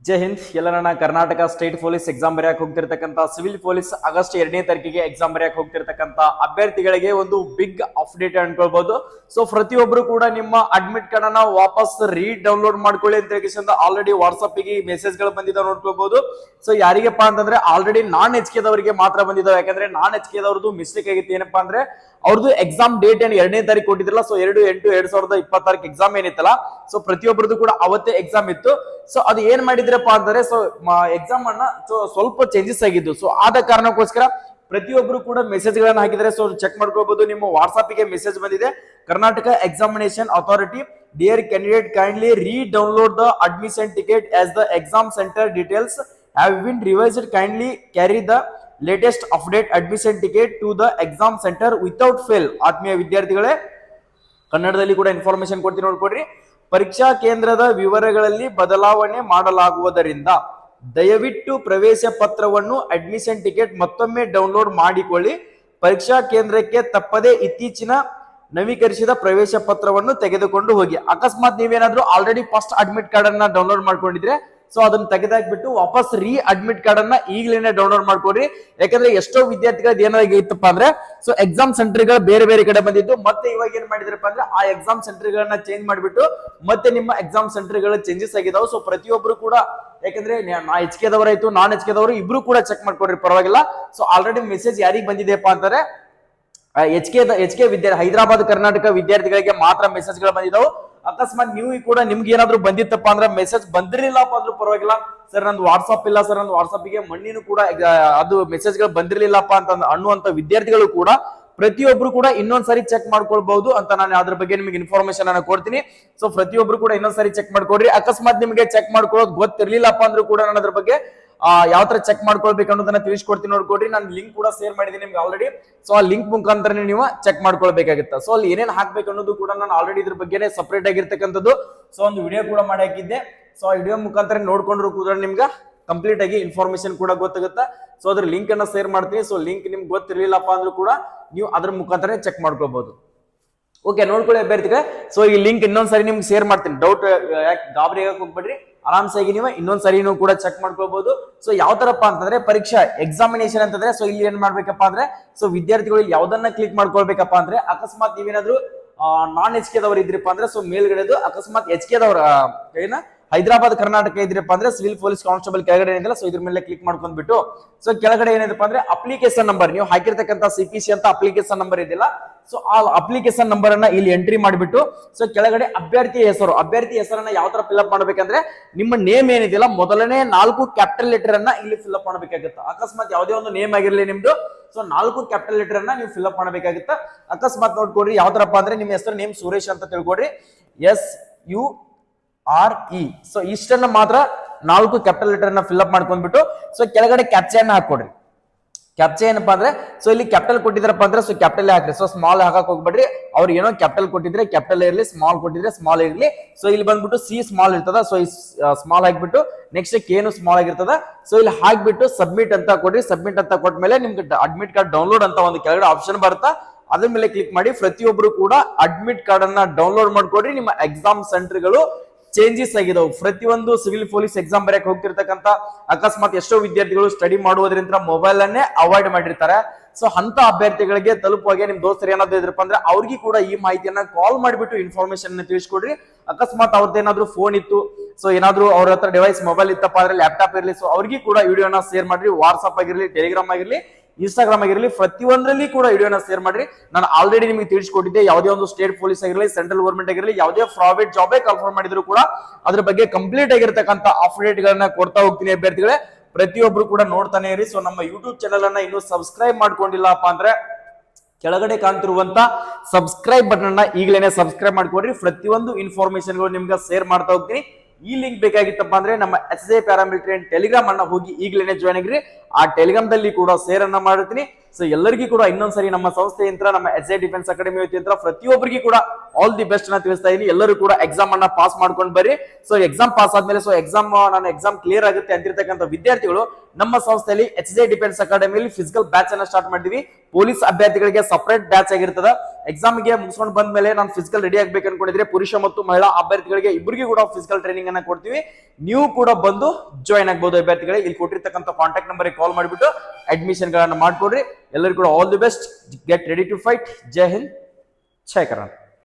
ಜೈ ಹಿಂದ್. ಎಲ್ಲರನ್ನ Karnataka state police exam ಬರೆಯಕ್ಕೆ ಹೋಗ್ತಿರ್ತಕ್ಕಂಥ ಸಿವಿಲ್ ಪೊಲೀಸ್ ಆಗಸ್ಟ್ 2ನೇ ತಾರೀಕಿಗೆ ಎಕ್ಸಾಮ್ ಬರೆಯಕ್ಕೆ ಹೋಗ್ತಿರ್ತಕ್ಕಂಥ ಅಭ್ಯರ್ಥಿಗಳಿಗೆ ಒಂದು ಬಿಗ್ ಅಪ್ಡೇಟ್ ಅನ್ಕೊಳ್ಬಹುದು. ಸೊ ಪ್ರತಿಯೊಬ್ಬರು ಕೂಡ ನಿಮ್ಮ ಅಡ್ಮಿಟ್ ಕಾರ್ಡ್ ಅನ್ನ ವಾಪಸ್ ಡೌನ್ಲೋಡ್ ಮಾಡ್ಕೊಳ್ಳಿ ಅಂತ ಹೇಳಿ ಆಲ್ರೆಡಿ ವಾಟ್ಸ್ಆಪ್ ಗೆ ಮೆಸೇಜ್ ಗಳು ಬಂದಿದ್ದಾವೆ ನೋಡ್ಕೊಳ್ಬಹುದು. ಸೊ ಯಾರಿಗಪ್ಪ ಅಂತಂದ್ರೆ ಆಲ್ರೆಡಿ ನಾನ್ ಎಚ್ ಕೆ ದವರಿಗೆ ಮಾತ್ರ ಬಂದಿದ್ದಾವೆ. ಯಾಕಂದ್ರೆ ನಾನ್ ಎಚ್ ಕೆ ದವ್ರದ್ದು ಮಿಸ್ಟೇಕ್ ಆಗಿತ್ತು. ಏನಪ್ಪಾ ಅಂದ್ರೆ ಅವ್ರದ್ದು ಎಕ್ಸಾಮ್ ಡೇಟ್ ಏನು 2ನೇ ತಾರೀಕು ಕೊಟ್ಟಿದ್ರಲ್ಲ, ಸೊ 2/8/2026 ಎಕ್ಸಾಮ್ ಏನಿತ್ತಲ್ಲ, ಸೊ ಪ್ರತಿಯೊಬ್ಬರದ್ದು ಕೂಡ ಅವತ್ತೇ ಎಕ್ಸಾಮ್ ಇತ್ತು. ಸೊ ಅದು ಏನ್ ಮಾಡಿದ್ರಪ್ಪ ಅಂದ್ರೆ, ಸೊ ಎಕ್ಸಾಮ್ ಅನ್ನ ಸ್ವಲ್ಪ ಚೇಂಜಸ್ ಆಗಿದ್ದು. ಸೊ ಆದ ಕಾರಣಕ್ಕೋಸ್ಕರ ಪ್ರತಿಯೊಬ್ಬರು ಕೂಡ ಮೆಸೇಜ್ ಗಳನ್ನ ಹಾಕಿದ್ರೆ, ಸೊ ಚೆಕ್ ಮಾಡ್ಕೋಬಹುದು. ನಿಮ್ಮ ವಾಟ್ಸ್ಆಪ್ ಗೆ ಮೆಸೇಜ್ ಬಂದಿದೆ, Karnataka Examination Authority dear candidate kindly redownload the admission ticket as the exam centre details have been revised. Kindly carry the latest update admission ticket to the exam centre without fail. ಆತ್ಮೀಯ ವಿದ್ಯಾರ್ಥಿಗಳೇ, ಕನ್ನಡದಲ್ಲಿ ಕೂಡ information ಕೊಡ್ತೀನಿ, ನೋಡ್ಕೊಡ್ರಿ. ಪರೀಕ್ಷಾ ಕೇಂದ್ರದ ವಿವರಗಳಲ್ಲಿ ಬದಲಾವಣೆ ಮಾಡಲಾಗುವುದರಿಂದ ದಯವಿಟ್ಟು ಪ್ರವೇಶ ಪತ್ರವನ್ನು ಅಡ್ಮಿಷನ್ ಟಿಕೆಟ್ ಮತ್ತೊಮ್ಮೆ ಡೌನ್ಲೋಡ್ ಮಾಡಿಕೊಳ್ಳಿ. ಪರೀಕ್ಷಾ ಕೇಂದ್ರಕ್ಕೆ ತಪ್ಪದೆ ಇತ್ತೀಚಿನ ನವೀಕರಿಸಿದ ಪ್ರವೇಶ ಪತ್ರವನ್ನು ತೆಗೆದುಕೊಂಡು ಹೋಗಿ. ಅಕಸ್ಮಾತ್ ನೀವೇನಾದ್ರೂ ಆಲ್ರೆಡಿ ಫಸ್ಟ್ ಅಡ್ಮಿಟ್ ಕಾರ್ಡ್ ಅನ್ನ ಡೌನ್ಲೋಡ್ ಮಾಡ್ಕೊಂಡಿದ್ರೆ, ಸೊ ಅದನ್ನ ತೆಗೆದಾಕ್ಬಿಟ್ಟು ವಾಪಸ್ ಅಡ್ಮಿಟ್ ಕಾರ್ಡ್ ಅನ್ನ ಈಗಲೇ ಡೌನ್ಲೋಡ್ ಮಾಡ್ಕೊಡ್ರಿ. ಯಾಕಂದ್ರೆ ಎಷ್ಟೋ ವಿದ್ಯಾರ್ಥಿಗಳು ಏನಾಗಿತ್ತಪ್ಪ ಅಂದ್ರೆ, ಸೊ ಎಕ್ಸಾಮ್ ಸೆಂಟರ್ ಗಳು ಬೇರೆ ಬೇರೆ ಕಡೆ ಬಂದಿದ್ದು, ಮತ್ತೆ ಇವಾಗ ಏನ್ ಮಾಡಿದ್ರಪ್ಪ ಅಂದ್ರೆ ಆ ಎಕ್ಸಾಮ್ ಸೆಂಟರ್ ಗಳನ್ನ ಚೇಂಜ್ ಮಾಡ್ಬಿಟ್ಟು ಮತ್ತೆ ನಿಮ್ಮ ಎಕ್ಸಾಮ್ ಸೆಂಟರ್ ಗಳು ಚೇಂಜಸ್ ಆಗಿದಾವೆ. ಸೊ ಪ್ರತಿಯೊಬ್ಬರು ಕೂಡ, ಯಾಕಂದ್ರೆ ಎಚ್ ಕೆ ದವರಾಯ್ತು ನಾನ್ ಎಚ್ ಕೆ ದವರು ಇಬ್ರು ಕೂಡ ಚೆಕ್ ಮಾಡ್ಕೊಡ್ರಿ, ಪರವಾಗಿಲ್ಲ. ಸೊ ಆಲ್ರೆಡಿ ಮೆಸೇಜ್ ಯಾರಿಗೆ ಬಂದಿದೆಯಪ್ಪ ಅಂತಾರೆ, ಎಚ್ ಕೆ ವಿದ್ಯಾರ್ಥಿ ಹೈದರಾಬಾದ್ ಕರ್ನಾಟಕ ವಿದ್ಯಾರ್ಥಿಗಳಿಗೆ ಮಾತ್ರ ಮೆಸೇಜ್ ಗಳು ಬಂದಿದ್ದಾವೆ. ಅಕಸ್ಮಾತ್ ನೀವು ಕೂಡ ನಿಮ್ಗೆ ಏನಾದ್ರು ಬಂದಿತ್ತಪ್ಪ ಅಂದ್ರೆ, ಮೆಸೇಜ್ ಬಂದಿರ್ಲಿಲ್ಲಪ್ಪ ಅಂದ್ರೂ ಪರವಾಗಿಲ್ಲ, ಸರ್ ನಂದು ವಾಟ್ಸ್ಆಪ್ ಇಲ್ಲ ಸರ್, ನಂದು ವಾಟ್ಸ್ಆಪ್ ಗೆ ಮಣ್ಣಿನೂ ಕೂಡ ಅದು ಮೆಸೇಜ್ ಗಳು ಬಂದಿರ್ಲಿಲ್ಲಪ್ಪ ಅಂತ ಅನ್ನುವಂತ ವಿದ್ಯಾರ್ಥಿಗಳು ಕೂಡ ಪ್ರತಿಯೊಬ್ರು ಕೂಡ ಇನ್ನೊಂದ್ಸರಿ ಚೆಕ್ ಮಾಡ್ಕೊಳ್ಬಹುದು ಅಂತ ನಾನು ಅದ್ರ ಬಗ್ಗೆ ನಿಮಗೆ ಇನ್ಫಾರ್ಮೇಶನ್ ಅನ್ನ ಕೊಡ್ತೀನಿ. ಸೊ ಪ್ರತಿಯೊಬ್ರು ಕೂಡ ಇನ್ನೊಂದ್ಸರಿ ಚೆಕ್ ಮಾಡ್ಕೊಡ್ರಿ. ಅಕಸ್ಮಾತ್ ನಿಮಗೆ ಚೆಕ್ ಮಾಡ್ಕೊಳ್ಳೋದು ಗೊತ್ತಿರ್ಲಿಲ್ಲಪ್ಪ ಅಂದ್ರೂ ಕೂಡ ನಾನು ಅದ್ರ ಬಗ್ಗೆ ಯಾವ ತರ ಚೆಕ್ ಮಾಡ್ಕೊಳ್ಬೇಕು ಅನ್ನೋದನ್ನ ತಿಳಿಸ್ಕೊಡ್ತೀನಿ, ನೋಡ್ಕೊಡ್ರಿ. ನಾನು ಲಿಂಕ್ ಕೂಡ ಶೇರ್ ಮಾಡಿದ್ದೀನಿ ನಿಮ್ಗೆ ಆಲ್ರೆಡಿ. ಸೊ ಆ ಲಿಂಕ್ ಮುಖಾಂತರ ನೀವು ಚೆಕ್ ಮಾಡ್ಕೊಳ್ಬೇಕಾಗುತ್ತೆ. ಸೊ ಅಲ್ಲಿ ಏನೇನ್ ಹಾಕ್ಬೇಕು ಅನ್ನೋದು ಕೂಡ ನಾನು ಆಲ್ರೆಡಿ ಇದ್ರ ಬಗ್ಗೆ ಸಪರೇಟ್ ಆಗಿರ್ತಕ್ಕಂಥದ್ದು ಸೊ ಒಂದು ವಿಡಿಯೋ ಕೂಡ ಮಾಡಿ ಹಾಕಿದ್ದೆ. ಸೊ ಆ ವಿಡಿಯೋ ಮುಖಾಂತರ ನೋಡ್ಕೊಂಡ್ರು ಕೂಡ ನಿಮ್ಗೆ ಕಂಪ್ಲೀಟ್ ಆಗಿ ಇನ್ಫಾರ್ಮೇಶನ್ ಕೂಡ ಗೊತ್ತಾಗುತ್ತೆ. ಸೊ ಅದ್ರ ಲಿಂಕ್ ಅನ್ನ ಶೇರ್ ಮಾಡ್ತೀನಿ. ಸೊ ಲಿಂಕ್ ನಿಮ್ಗೆ ಗೊತ್ತಿರ್ಲಿಲ್ಲಪ್ಪ ಅಂದ್ರೂ ಕೂಡ ನೀವು ಅದ್ರ ಮುಖಾಂತರ ಚೆಕ್ ಮಾಡ್ಕೋಬಹುದು. ಓಕೆ, ನೋಡ್ಕೊಳ್ಳಿ ಅಭ್ಯರ್ಥಿಗೆ. ಸೊ ಈ ಲಿಂಕ್ ಇನ್ನೊಂದ್ಸರಿ ನಿಮ್ಗೆ ಶೇರ್ ಮಾಡ್ತೀನಿ. ಡೌಟ್ ಯಾಕೆ ಗಾಬರಿ ಆಗಕ್ಕೆ ಹೋಗ್ಬೇಡ್ರಿ, ಆರಾಮ್ಸಾಗಿ ನೀವು ಇನ್ನೊಂದ್ಸರಿನೂ ಕೂಡ ಚೆಕ್ ಮಾಡ್ಕೋಬಹುದು. ಸೊ ಯಾವ ತರಪ್ಪ ಅಂತಂದ್ರೆ, ಪರೀಕ್ಷಾ ಎಕ್ಸಾಮಿನೇಷನ್ ಅಂತಂದ್ರೆ, ಸೊ ಇಲ್ಲಿ ಏನ್ ಮಾಡ್ಬೇಕಪ್ಪ ಅಂದ್ರೆ, ಸೊ ವಿದ್ಯಾರ್ಥಿಗಳು ಯಾವ್ದನ್ನ ಕ್ಲಿಕ್ ಮಾಡ್ಕೊಳ್ಬೇಕಪ್ಪ ಅಂದ್ರೆ, ಅಕಸ್ಮಾತ್ ನೀವೇನಾದ್ರು ನಾನ್ ಎಚ್ ಕೆ ದವರು ಇದ್ರಿಪ್ಪ ಅಂದ್ರೆ, ಸೊ ಮೇಲ್ಗಡೆದು ಅಕಸ್ಮಾತ್ ಎಚ್ ಕೆ ದವರ ಏನ ಹೈದರಾಬಾದ್ ಕರ್ನಾಟಕ ಇದ್ರಪ್ಪ ಅಂದ್ರೆ ಸಿವಿಲ್ ಪೊಲೀಸ್ ಕಾನ್ಸ್ಟೇಬಲ್ ಕೆಳಗಡೆ ಏನಿಲ್ಲ, ಸೊ ಇದ್ರ ಮೇಲೆ ಕ್ಲಿಕ್ ಮಾಡ್ಕೊಂಡ್ಬಿಟ್ಟು, ಸೊ ಕೆಳಗಡೆ ಏನಿದೆಪ್ಪ ಅಂದ್ರೆ ಅಪ್ಲಿಕೇಶನ್ ನಂಬರ್, ನೀವು ಹಾಕಿರ್ತಕ್ಕಂಥ CPC ಅಂತ ಅಪ್ಲಿಕೇಶನ್ ನಂಬರ್ ಇದೆಯಲ್ಲ, ಸೊ ಆ ಅಪ್ಲಿಕೇಶನ್ ನಂಬರ್ ಅನ್ನ ಇಲ್ಲಿ ಎಂಟ್ರಿ ಮಾಡಿಬಿಟ್ಟು, ಸೊ ಕೆಳಗಡೆ ಅಭ್ಯರ್ಥಿ ಹೆಸರನ್ನ ಯಾವ ತರ ಫಿಲ್ಅಪ್ ಮಾಡ್ಬೇಕಂದ್ರೆ, ನಿಮ್ಮ ನೇಮ್ ಏನಿದೆಯಲ್ಲ ಮೊದಲನೇ 4 ಕ್ಯಾಪಿಟಲ್ ಲೆಟರ್ ಅನ್ನ ಇಲ್ಲಿ ಫಿಲ್ಅಪ್ ಮಾಡ್ಬೇಕಾಗುತ್ತೆ. ಅಕಸ್ಮಾತ್ ಯಾವುದೇ ಒಂದು ನೇಮ್ ಆಗಿರ್ಲಿ ನಿಮ್ದು, ಸೊ 4 ಕ್ಯಾಪಿಟಲ್ ಲೆಟರ್ ಅನ್ನ ನೀವು ಫಿಲ್ಅಪ್ ಮಾಡ್ಬೇಕಾಗುತ್ತೆ. ಅಕಸ್ಮಾತ್ ನೋಡ್ಕೊಡ್ರಿ ಯಾವ ತರಪ್ಪ ಅಂದ್ರೆ, ನಿಮ್ಮ ಹೆಸರು ನೇಮ್ ಸುರೇಶ್ ಅಂತ ತಿಳ್ಕೊಡ್ರಿ, SURE. ಸೊ ಇಷ್ಟನ್ನ ಮಾತ್ರ 4 ಕ್ಯಾಪಿಟಲ್ ಲೆಟರ್ ಅನ್ನ ಫಿಲ್ಅಪ್ ಮಾಡ್ಕೊಂಡ್ಬಿಟ್ಟು, ಸೊ ಕೆಳಗಡೆ ಕ್ಯಾಪ್ಚಾ ಹಾಕೊಡ್ರಿ. ಕ್ಯಾಪ್ಚಾ ಏನಪ್ಪಾ ಅಂದ್ರೆ, ಸೊ ಇಲ್ಲಿ ಕ್ಯಾಪಿಟಲ್ ಕೊಟ್ಟಿದ್ರಪ್ಪ ಅಂದ್ರೆ, ಸೊ ಕ್ಯಾಪಿಟಲ್ ಹಾಕ್ರಿ. ಸೊ ಸ್ಮಾಲ್ ಹಾಕಕ್ ಹೋಗ್ಬೇಡ್ರಿ. ಅವ್ರು ಏನೋ ಕ್ಯಾಪಿಟಲ್ ಕೊಟ್ಟಿದ್ರೆ ಕ್ಯಾಪಿಟಲ್ ಇರ್ಲಿ, ಸ್ಮಾಲ್ ಕೊಟ್ಟಿದ್ರೆ ಸ್ಮಾಲ್ ಇರ್ಲಿ. ಸೊ ಇಲ್ಲಿ ಬಂದ್ಬಿಟ್ಟು C ಸ್ಮಾಲ್ ಇರ್ತದ, ಸೊ ಈ ಸ್ಮಾಲ್ ಹಾಕ್ಬಿಟ್ಟು ನೆಕ್ಸ್ಟ್ K ಸ್ಮಾಲ್ ಆಗಿರ್ತದ. ಸೊ ಇಲ್ಲಿ ಹಾಕ್ಬಿಟ್ಟು ಸಬ್ಮಿಟ್ ಅಂತ ಕೊಡ್ರಿ. ಸಬ್ಮಿಟ್ ಅಂತ ಕೊಟ್ಮೇಲೆ ನಿಮ್ಗೆ ಅಡ್ಮಿಟ್ ಕಾರ್ಡ್ ಡೌನ್ಲೋಡ್ ಅಂತ ಒಂದು ಕೆಳಗಡೆ ಆಪ್ಷನ್ ಬರುತ್ತಾ, ಅದ್ರ ಮೇಲೆ ಕ್ಲಿಕ್ ಮಾಡಿ ಪ್ರತಿಯೊಬ್ರು ಕೂಡ ಅಡ್ಮಿಟ್ ಕಾರ್ಡ್ ಅನ್ನ ಡೌನ್ಲೋಡ್ ಮಾಡ್ಕೊಡ್ರಿ. ನಿಮ್ಮ ಎಕ್ಸಾಮ್ ಸೆಂಟರ್ ಗಳು ಚೇಂಜಸ್ ಆಗಿದಾವೆ. ಪ್ರತಿಯೊಂದು ಸಿವಿಲ್ ಪೊಲೀಸ್ ಎಕ್ಸಾಮ್ ಬರೆಯಕ್ಕೆ ಹೋಗ್ತಿರ್ತಕ್ಕಂಥ ಅಕಸ್ಮಾತ್ ಎಷ್ಟೋ ವಿದ್ಯಾರ್ಥಿಗಳು ಸ್ಟಡಿ ಮಾಡುವುದರಿಂದ ಮೊಬೈಲ್ ಅನ್ನೇ ಅವಾಯ್ಡ್ ಮಾಡಿರ್ತಾರೆ. ಸೊ ಅಂತ ಅಭ್ಯರ್ಥಿಗಳಿಗೆ ತಲುಪುವಾಗೆ ನಿಮ್ ದೋಸ್ತರು ಏನಾದ್ರು ಇದ್ರಪ್ಪ ಅಂದ್ರೆ, ಅವ್ರಿಗೆ ಕೂಡ ಈ ಮಾಹಿತಿಯನ್ನ ಕಾಲ್ ಮಾಡಿಬಿಟ್ಟು ಇನ್ಫಾರ್ಮೇಶನ್ ತಿಳಿಸ್ಕೊಡ್ರಿ. ಅಕಸ್ಮಾತ್ ಅವ್ರದ್ದೇನಾದ್ರೂ ಫೋನ್ ಇತ್ತು, ಸೊ ಏನಾದ್ರು ಅವ್ರ ಹತ್ರ ಡಿವೈಸ್ ಮೊಬೈಲ್ ಇತ್ತಪ್ಪ ಅಂದ್ರೆ, ಲ್ಯಾಪ್ಟಾಪ್ ಇರಲಿ, ಸೊ ಅವ್ರಿಗೆ ಕೂಡ ವಿಡಿಯೋನ ಶೇರ್ ಮಾಡ್ರಿ. ವಾಟ್ಸ್ಆಪ್ ಆಗಿರ್ಲಿ, ಟೆಲಿಗ್ರಾಮ್ ಆಗಿರ್ಲಿ, ಇನ್ಸ್ಟಾಗ್ರಾಮ್ ಆಗಿರಲಿ, ಪ್ರತಿಯೊಂದರಲ್ಲಿ ಕೂಡ ವಿಡಿಯೋನ ಶೇರ್ ಮಾಡ್ರಿ. ನಾನು ಆಲ್ರೆಡಿ ನಿಮಗೆ ತಿಳಿಸ್ಕೊಟ್ಟಿದ್ದೆ, ಯಾವುದೇ ಒಂದು ಸ್ಟೇಟ್ ಪೊಲೀಸ್ ಆಗಿರಲಿ, ಸೆಂಟ್ರಲ್ ಗೌರ್ಮೆಂಟ್ ಆಗಿರಲಿ, ಯಾವುದೇ ಪ್ರೈವೇಟ್ ಜಾಬೇ ಕನ್ಫರ್ಮ್ ಮಾಡಿದ್ರು ಕೂಡ ಅದ್ರ ಬಗ್ಗೆ ಕಂಪ್ಲೀಟ್ ಆಗಿರ್ತಕ್ಕಂಥ ಅಪ್ಡೇಟ್ ಗಳನ್ನ ಕೊಡ್ತಾ ಹೋಗ್ತೀನಿ ಅಭ್ಯರ್ಥಿಗಳೇ. ಪ್ರತಿಯೊಬ್ರು ಕೂಡ ನೋಡ್ತಾನೆ ಇರಿ. ಸೊ ನಮ್ಮ ಯೂಟ್ಯೂಬ್ ಚಾನಲ್ ಅನ್ನ ಇನ್ನೂ ಸಬ್ಸ್ಕ್ರೈಬ್ ಮಾಡ್ಕೊಂಡಿಲ್ಲಪ್ಪ ಅಂದ್ರೆ, ಕೆಳಗಡೆ ಕಾಣ್ತಿರುವಂತ ಸಬ್ಸ್ಕ್ರೈಬ್ ಬಟನ್ ಅನ್ನ ಈಗಲೇ ಸಬ್ಸ್ಕ್ರೈಬ್ ಮಾಡ್ಕೊಡ್ರಿ. ಪ್ರತಿಯೊಂದು ಇನ್ಫಾರ್ಮೇಶನ್ ಗಳು ನಿಮ್ಗೆ ಶೇರ್ ಮಾಡ್ತಾ ಹೋಗ್ತೀನಿ. ಈ ಲಿಂಕ್ ಬೇಕಾಗಿತ್ತಪ್ಪ ಅಂದ್ರೆ, ನಮ್ಮ SJ ಪ್ಯಾರಾಮಿಲಿಟರಿ ಅಂಡ್ ಟೆಲಿಗ್ರಾಮ್ ಅನ್ನ ಹೋಗಿ ಈಗಲೇ ಜಾಯ್ನ್ ಆಗಿರಿ. ಆ ಟೆಲಿಗ್ರಾಮ್ ದಲ್ಲಿ ಕೂಡ ಶೇರ್ ಅನ್ನ ಮಾಡಿರ್ತೀನಿ. ಸೊ ಎಲ್ಲರಿಗೂ ಕೂಡ ಇನ್ನೊಂದ್ಸರಿ ನಮ್ಮ ಸಂಸ್ಥೆಯಿಂದ ನಮ್ಮ SI ಡಿಫೆನ್ಸ್ ಅಕಾಡೆಮಿ ವತಿಯಿಂದ ಪ್ರತಿಯೊಬ್ಬರಿಗೂ ಕೂಡ ಆಲ್ ದಿ ಬೆಸ್ಟ್ ಅನ್ನ ತಿಳಿಸ್ತಾ ಇದೀನಿ. ಎಲ್ಲರೂ ಕೂಡ ಎಕ್ಸಾಮ್ ಅನ್ನ ಪಾಸ್ ಮಾಡ್ಕೊಂಡು ಬರ್ರಿ. ಸೊ ಎಕ್ಸಾಮ್ ಪಾಸ್ ಆದ್ಮೇಲೆ ನಾನು ಎಕ್ಸಾಮ್ ಕ್ಲಿಯರ್ ಆಗುತ್ತೆ ಅಂತಿರ್ತಕ್ಕಂಥ ವಿದ್ಯಾರ್ಥಿಗಳು ನಮ್ಮ ಸಂಸ್ಥೆಯಲ್ಲಿ SI ಡಿಫೆನ್ಸ್ ಅಕಾಡೆಮಿಯಲ್ಲಿ ಫಿಸಿಕಲ್ ಬ್ಯಾಚ್ ಅನ್ನ ಸ್ಟಾರ್ಟ್ ಮಾಡಿದ್ವಿ. ಪೊಲೀಸ್ ಅಭ್ಯರ್ಥಿಗಳಿಗೆ ಸಪರೇಟ್ ಬ್ಯಾಚ್ ಆಗಿರ್ತದ. ಎಕ್ಸಾಮ್ ಗೆ ಮುಗಿಸ್ಕೊಂಡು ಬಂದ್ಮೇಲೆ ನಾನು ಫಿಸಿಕಲ್ ರೆಡಿ ಆಗ್ಬೇಕು ಅನ್ಕೊಂಡಿದ್ರೆ ಪುರುಷ ಮತ್ತು ಮಹಿಳಾ ಅಭ್ಯರ್ಥಿಗಳಿಗೆ ಇಬ್ಬರಿಗೂ ಕೂಡ ಫಿಸಿಕಲ್ ಟ್ರೈನಿಂಗ್ ಅನ್ನ ಕೊಡ್ತೀವಿ. ನೀವು ಕೂಡ ಬಂದು ಜಾಯ್ನ್ ಆಗ್ಬಹುದು ಅಭ್ಯರ್ಥಿಗಳಿಗೆ. ಇಲ್ಲಿ ಕೊಟ್ಟಿರ್ತಕ್ಕಂಥ ಕಾಂಟ್ಯಾಕ್ಟ್ ನಂಬರ್ ಕಾಲ್ ಮಾಡಿಬಿಟ್ಟು ಅಡ್ಮಿಷನ್ ಗಳನ್ನ ಮಾಡ್ಕೊಡ್ರಿ. ಎಲ್ಲರಿಗೂ ಕೂಡ all the best. Get ready to fight. ಜೈ ಹಿಂದ್, ಜೈ ಕರ್ನಾಟಕ.